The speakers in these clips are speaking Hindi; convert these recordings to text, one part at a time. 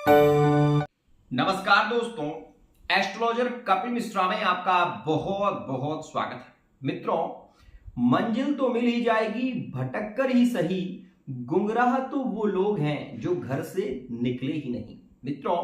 नमस्कार दोस्तों, एस्ट्रोलॉजर कपिल मिश्रा में आपका बहुत बहुत स्वागत है। मित्रों, मंजिल तो मिल ही जाएगी, भटक कर ही सही। गुमराह तो वो लोग हैं जो घर से निकले ही नहीं। मित्रों,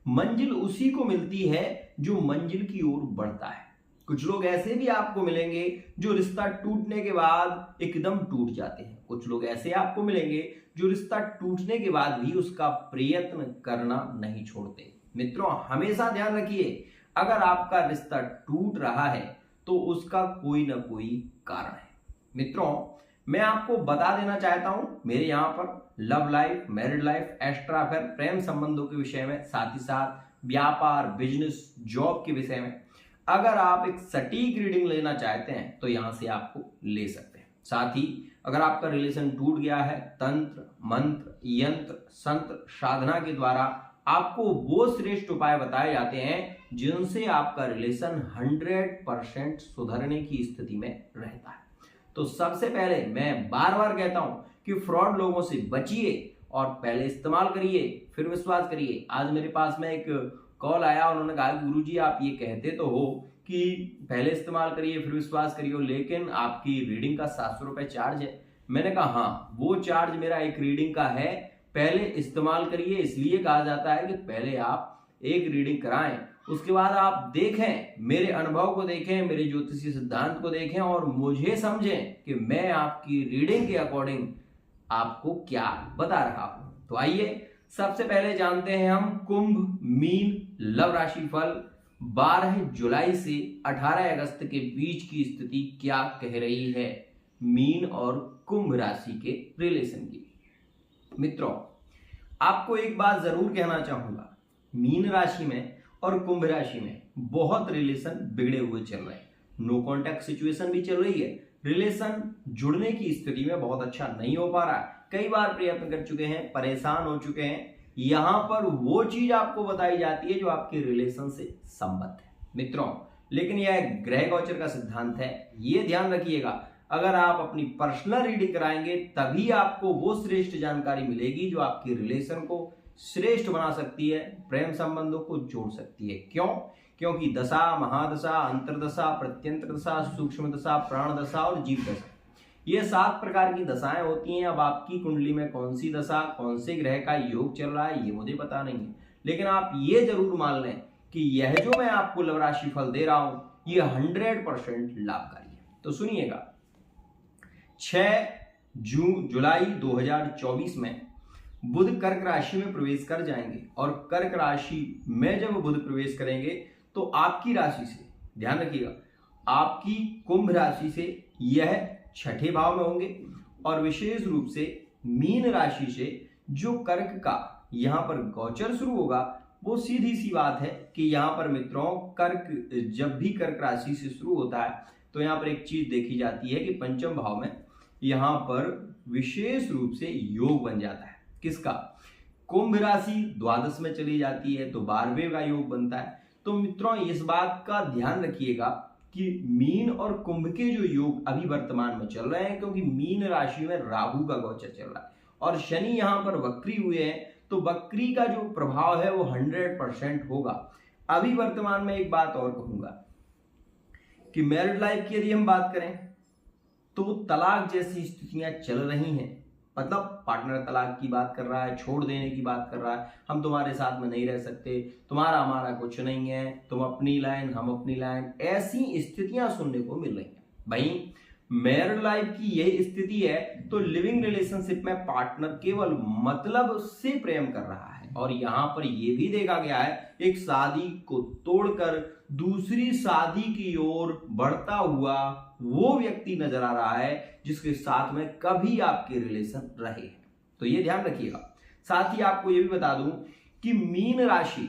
मंजिल उसी को मिलती है जो मंजिल की ओर बढ़ता है। कुछ लोग ऐसे भी आपको मिलेंगे जो रिश्ता टूटने के बाद एकदम टूट जाते हैं। कुछ लोग ऐसे आपको मिलेंगे जो रिश्ता टूटने के बाद भी उसका प्रयत्न करना नहीं छोड़ते। मित्रों, हमेशा ध्यान रखिए, अगर आपका रिश्ता टूट रहा है तो उसका कोई ना कोई कारण है। मित्रों, मैं आपको बता देना चाहता हूं, मेरे यहां पर love life, married life, extra affair, प्रेम संबंधों के विषय में, साथ ही साथ व्यापार, बिजनेस, जॉब के विषय में अगर आप एक सटीक रीडिंग लेना चाहते हैं तो यहां से आपको ले सकते हैं। साथ ही अगर आपका रिलेशन टूट गया है, तंत्र, मंत्र, यंत्र, संत्र, साधना के द्वारा आपको वो श्रेष्ठ उपाय बताए जाते हैं जिनसे आपका रिलेशन 100% सुधरने की स्थिति में रहता है। तो सबसे पहले मैं बार बार कहता हूं कि फ्रॉड लोगों से बचिए और पहले इस्तेमाल करिए फिर विश्वास करिए। आज मेरे पास में एक कॉल आया, उन्होंने कहा गुरुजी आप ये कहते तो हो कि पहले इस्तेमाल करिए फिर विश्वास करिए, लेकिन आपकी रीडिंग का 700 रुपए चार्ज है। मैंने कहा हाँ, वो चार्ज मेरा एक रीडिंग का है, पहले इस्तेमाल करिए। इसलिए कहा जाता है कि पहले आप एक रीडिंग कराएं, उसके बाद आप देखें, मेरे अनुभव को देखें, मेरे ज्योतिषीय सिद्धांत को देखें और मुझे समझें कि मैं आपकी रीडिंग के अकॉर्डिंग आपको क्या बता रहा हूं। तो आइए सबसे पहले जानते हैं हम कुंभ मीन लव राशि फल 12 जुलाई से 18 अगस्त के बीच की स्थिति क्या कह रही है मीन और कुंभ राशि के रिलेशन की। मित्रों, आपको एक बात जरूर कहना चाहूंगा, मीन राशि में और कुंभ राशि में बहुत रिलेशन बिगड़े हुए चल रहे हैं। नो कॉन्टैक्ट सिचुएशन भी चल रही है। रिलेशन जुड़ने की स्थिति में बहुत अच्छा नहीं हो पा रहा है। कई बार प्रयत्न कर चुके हैं, परेशान हो चुके हैं। यहां पर वो चीज आपको बताई जाती है जो आपके रिलेशन से संबद्ध है। मित्रों, लेकिन यह ग्रह गोचर का सिद्धांत है, ये ध्यान रखिएगा। अगर आप अपनी पर्सनल रीडिंग कराएंगे तभी आपको वो श्रेष्ठ जानकारी मिलेगी जो आपके रिलेशन को श्रेष्ठ बना सकती है, प्रेम संबंधों को जोड़ सकती है। क्यों? क्योंकि दशा, महादशा, अंतरदशा, प्रत्यंतर दशा, सूक्ष्म दशा, प्राण दशा और जीव दशा, ये 7 प्रकार की दशाएं होती हैं। अब आपकी कुंडली में कौन सी दशा, कौन से ग्रह का योग चल रहा है ये मुझे पता नहीं है, लेकिन आप ये जरूर मान लें कि यह जो मैं आपको लव राशि फल दे रहा हूं ये 100% लाभकारी है। तो सुनिएगा, 6 जुलाई 2024 में बुध कर्क राशि में प्रवेश कर जाएंगे और कर्क राशि में जब बुध प्रवेश करेंगे तो आपकी राशि से, ध्यान रखिएगा, आपकी कुंभ राशि से यह 6ठे भाव में होंगे और विशेष रूप से मीन राशि से जो कर्क का यहां पर गोचर शुरू होगा, वो सीधी सी बात है कि यहां पर मित्रों कर्क जब भी कर्क राशि से शुरू होता है तो यहां पर एक चीज देखी जाती है कि पंचम भाव में यहां पर विशेष रूप से योग बन जाता है। किसका? कुंभ राशि द्वादश में चली जाती है तो 12वें का योग बनता है। तो मित्रों, इस बात का ध्यान रखिएगा कि मीन और कुंभ के जो योग अभी वर्तमान में चल रहे हैं, क्योंकि मीन राशि में राहु का गोचर चल रहा है और शनि यहां पर वक्री हुए हैं, तो वक्री का जो प्रभाव है वो 100% होगा। अभी वर्तमान में एक बात और कहूंगा कि मैरिड लाइफ की यदि हम बात करें तो तलाक जैसी स्थितियां चल रही हैं। मतलब पार्टनर तलाक की बात कर रहा है, छोड़ देने की बात कर रहा है, हम तुम्हारे साथ में नहीं रह सकते, तुम्हारा हमारा कुछ नहीं है, तुम अपनी लाइन हम अपनी लाइन, ऐसी स्थितियां सुनने को मिल रही हैं। भाई, मैरिड लाइफ की यही स्थिति है तो लिविंग रिलेशनशिप में पार्टनर केवल मतलब से प्रेम कर रहा है और यहां पर यह भी देखा गया है एक शादी को तोड़कर दूसरी शादी की ओर बढ़ता हुआ वो व्यक्ति नजर आ रहा है जिसके साथ में कभी आपके रिलेशन रहे हैं। तो ये ध्यान रखिएगा। साथ ही आपको ये भी बता दूं कि मीन राशि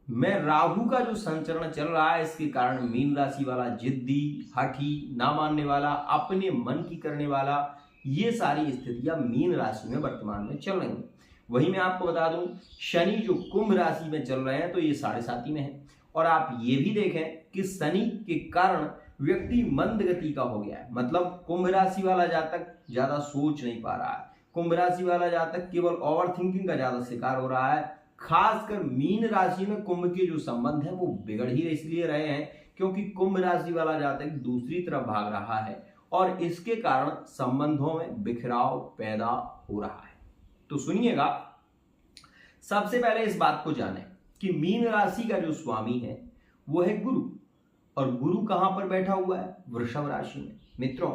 में राहु का जो संचरण चल रहा है, इसके कारण मीन राशि वाला जिद्दी, हठी, ना मानने वाला, अपने मन की करने वाला, ये सारी स्थितियां मीन राशि में वर्तमान में चल रही हैं। वही मैं आपको बता दूं, शनि जो कुंभ राशि में चल रहे हैं तो ये 7.5 में है और आप ये भी देखें कि शनि के कारण व्यक्ति मंद गति का हो गया है। मतलब कुंभ राशि वाला जातक ज्यादा सोच नहीं पा रहा है, कुंभ राशि वाला जातक केवल ओवर थिंकिंग का ज्यादा शिकार हो रहा है, खासकर मीन राशि में कुंभ के जो संबंध है वो बिगड़ ही इसलिए रहे हैं क्योंकि कुंभ राशि वाला जातक दूसरी तरफ भाग रहा है और इसके कारण संबंधों में बिखराव पैदा हो रहा है। तो सुनिएगा, सबसे पहले इस बात को जानें कि मीन राशि का जो स्वामी है वो है गुरु, और गुरु कहां पर बैठा हुआ है? वृषभ राशि में। मित्रों,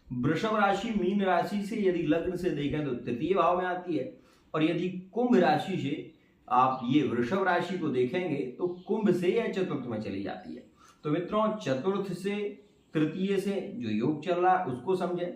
वृषभ राशि मीन राशि से यदि लग्न से देखें तो तृतीय भाव में आती है, और यदि कुंभ राशि से आप ये वृषभ राशि को देखेंगे तो कुंभ से या चतुर्थ में चली जाती है। तो मित्रों, चतुर्थ से तृतीय से जो योग चल रहा है उसको समझें।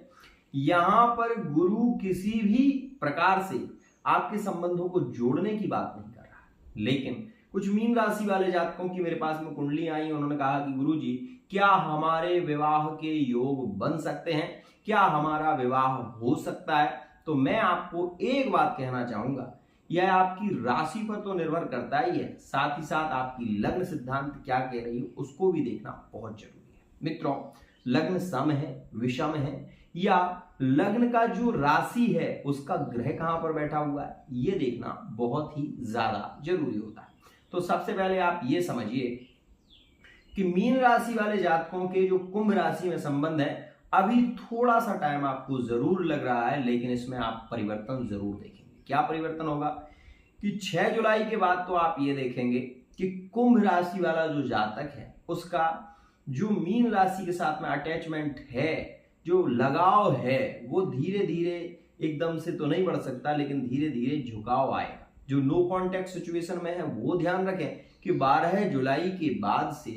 यहां पर गुरु किसी भी प्रकार से आपके संबंधों को जोड़ने की बात नहीं कर रहा है, लेकिन कुछ मीन राशि वाले जातकों की मेरे पास में कुंडली आई, उन्होंने कहा कि गुरुजी, क्या हमारे विवाह के योग बन सकते हैं? क्या हमारा विवाह हो सकता है? तो मैं आपको एक बात कहना चाहूंगा, यह आपकी राशि पर तो निर्भर करता ही है, साथ ही साथ आपकी लग्न सिद्धांत क्या कह रही है उसको भी देखना बहुत जरूरी है। मित्रों, लग्न सम है, विषम है, या लग्न का जो राशि है उसका ग्रह कहां पर बैठा हुआ है, ये देखना बहुत ही ज्यादा जरूरी होता है। तो सबसे पहले आप ये समझिए कि मीन राशि वाले जातकों के जो कुंभ राशि में संबंध है, अभी थोड़ा सा टाइम आपको जरूर लग रहा है, लेकिन इसमें आप परिवर्तन जरूर देखेंगे। क्या परिवर्तन होगा कि 6 जुलाई के बाद तो आप ये देखेंगे कि कुंभ राशि वाला जो जातक है उसका जो मीन राशि के साथ में अटैचमेंट है, जो लगाव है, वो धीरे धीरे एकदम से तो नहीं बढ़ सकता, लेकिन धीरे धीरे झुकाव आएगा। जो नो कॉन्टैक्ट सिचुएशन में है वो ध्यान रखें कि 12 जुलाई के बाद से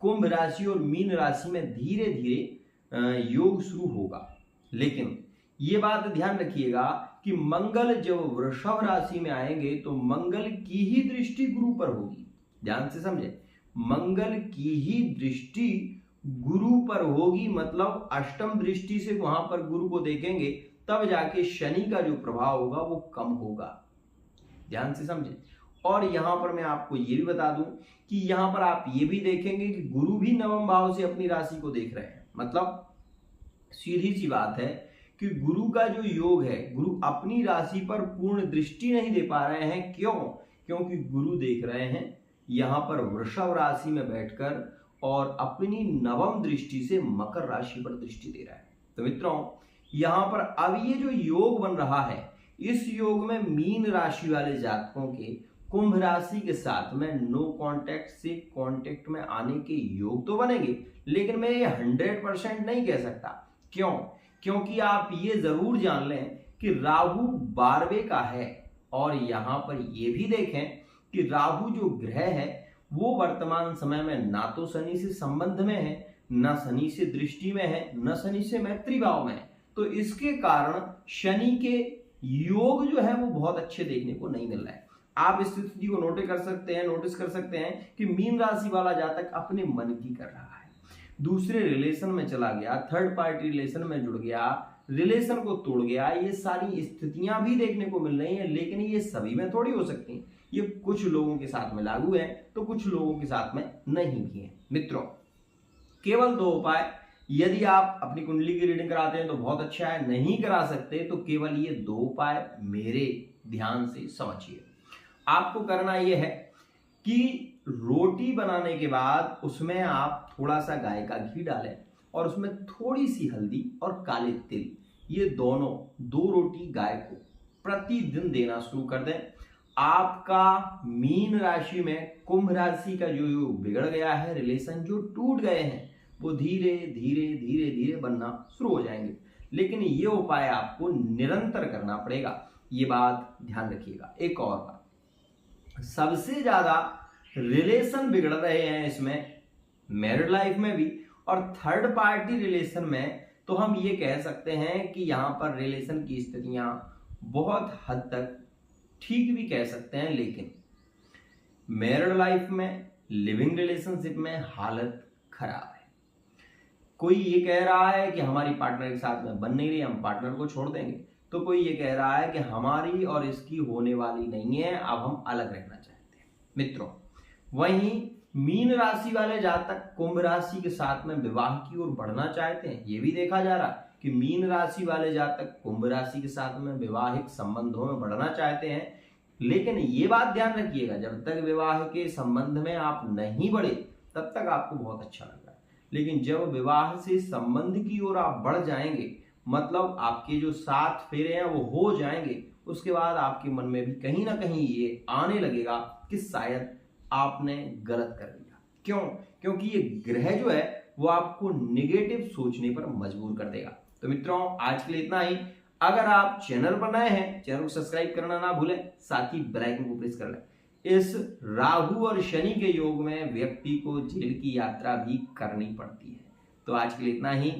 कुंभ राशि और मीन राशि में धीरे धीरे योग शुरू होगा। लेकिन ये बात ध्यान रखिएगा कि मंगल जब वृषभ राशि में आएंगे तो मंगल की ही दृष्टि गुरु पर होगी। ध्यान से समझे, मंगल की ही दृष्टि गुरु पर होगी, मतलब अष्टम दृष्टि से वहां पर गुरु को देखेंगे, तब जाके शनि का जो प्रभाव होगा वो कम होगा। ध्यान से समझे। और यहां पर मैं आपको ये भी बता दूं कि यहां पर आप ये भी देखेंगे कि गुरु भी नवम भाव से अपनी राशि को देख रहे हैं। मतलब सीधी सी बात है कि गुरु का जो योग है, गुरु अपनी राशि पर पूर्ण दृष्टि नहीं दे पा रहे हैं। क्यों? क्योंकि गुरु देख रहे हैं यहां पर वृषभ राशि में बैठकर और अपनी नवम दृष्टि से मकर राशि पर दृष्टि दे रहा है। तो मित्रों, यहां पर अब ये जो योग बन रहा है, इस योग में मीन राशि वाले जातकों के कुंभ राशि के साथ में नो कॉन्टैक्ट से कॉन्टैक्ट में आने के योग तो बनेंगे, लेकिन मैं ये 100% नहीं कह सकता। क्यों? क्योंकि आप ये जरूर जान लें कि राहु 12वें का है, और यहां पर ये भी देखें कि राहु जो ग्रह है वो वर्तमान समय में ना तो शनि से संबंध में है, ना शनि से दृष्टि में है, ना शनि से मैत्री भाव में है। तो इसके कारण शनि के योग जो है वो बहुत अच्छे देखने को नहीं मिल रहा है। आप इस स्थिति को नोटिस कर सकते हैं कि मीन राशि वाला जातक अपने मन की कर रहा है, दूसरे रिलेशन में चला गया, थर्ड पार्टी रिलेशन में जुड़ गया, रिलेशन को तोड़ गया। ये सारी स्थितियां भी देखने को मिल रही हैं, लेकिन ये सभी में थोड़ी हो सकती हैं। ये कुछ लोगों के साथ में लागू है तो कुछ लोगों के साथ में नहीं भी है। मित्रों, केवल 2 उपाय, यदि आप अपनी कुंडली की रीडिंग कराते हैं तो बहुत अच्छा है, नहीं करा सकते तो केवल ये 2 उपाय मेरे ध्यान से समझिए। आपको करना यह है कि रोटी बनाने के बाद उसमें आप थोड़ा सा गाय का घी डालें और उसमें थोड़ी सी हल्दी और काले तिल, ये दोनों 2 रोटी गाय को प्रतिदिन देना शुरू कर दें। आपका मीन राशि में कुंभ राशि का जो योग बिगड़ गया है, रिलेशन जो टूट गए हैं, वो धीरे धीरे धीरे धीरे बनना शुरू हो जाएंगे। लेकिन ये उपाय आपको निरंतर करना पड़ेगा, ये बात ध्यान रखिएगा। एक और बात, सबसे ज्यादा रिलेशन बिगड़ रहे हैं इसमें मैरिड लाइफ में भी और थर्ड पार्टी रिलेशन में, तो हम ये कह सकते हैं कि यहां पर रिलेशन की स्थितियां बहुत हद तक ठीक भी कह सकते हैं, लेकिन मैरिड लाइफ में, लिविंग रिलेशनशिप में हालत खराब है। कोई ये कह रहा है कि हमारी पार्टनर के साथ में बन नहीं रही, हम पार्टनर को छोड़ देंगे, तो कोई ये कह रहा है कि हमारी और इसकी होने वाली नहीं है, अब हम अलग रहना चाहते हैं। मित्रों, वहीं मीन राशि वाले जातक कुंभ राशि के साथ में विवाह की ओर बढ़ना चाहते हैं। ये भी देखा जा रहा कि मीन राशि वाले जातक कुंभ राशि के साथ में वैवाहिक संबंधों में बढ़ना चाहते हैं, लेकिन ये बात ध्यान रखिएगा, जब तक विवाह के संबंध में आप नहीं बढ़े तब तक आपको बहुत अच्छा लग रहा है, लेकिन जब विवाह से संबंध की ओर आप बढ़ जाएंगे, मतलब आपके जो 7 फेरे हैं वो हो जाएंगे, उसके बाद आपके मन में भी कहीं ना कहीं ये आने लगेगा कि शायद आपने गलत कर दिया। क्यों? क्योंकि ये ग्रह जो है वो आपको निगेटिव सोचने पर मजबूर कर देगा। तो मित्रों, आज के लिए इतना ही। अगर आप चैनल पर नए हैं, चैनल को सब्सक्राइब करना ना भूलें, साथ ही बेल आइकन को प्रेस कर लें। इस राहु और शनि के योग में व्यक्ति को जेल की यात्रा भी करनी पड़ती है। तो आज के लिए इतना ही।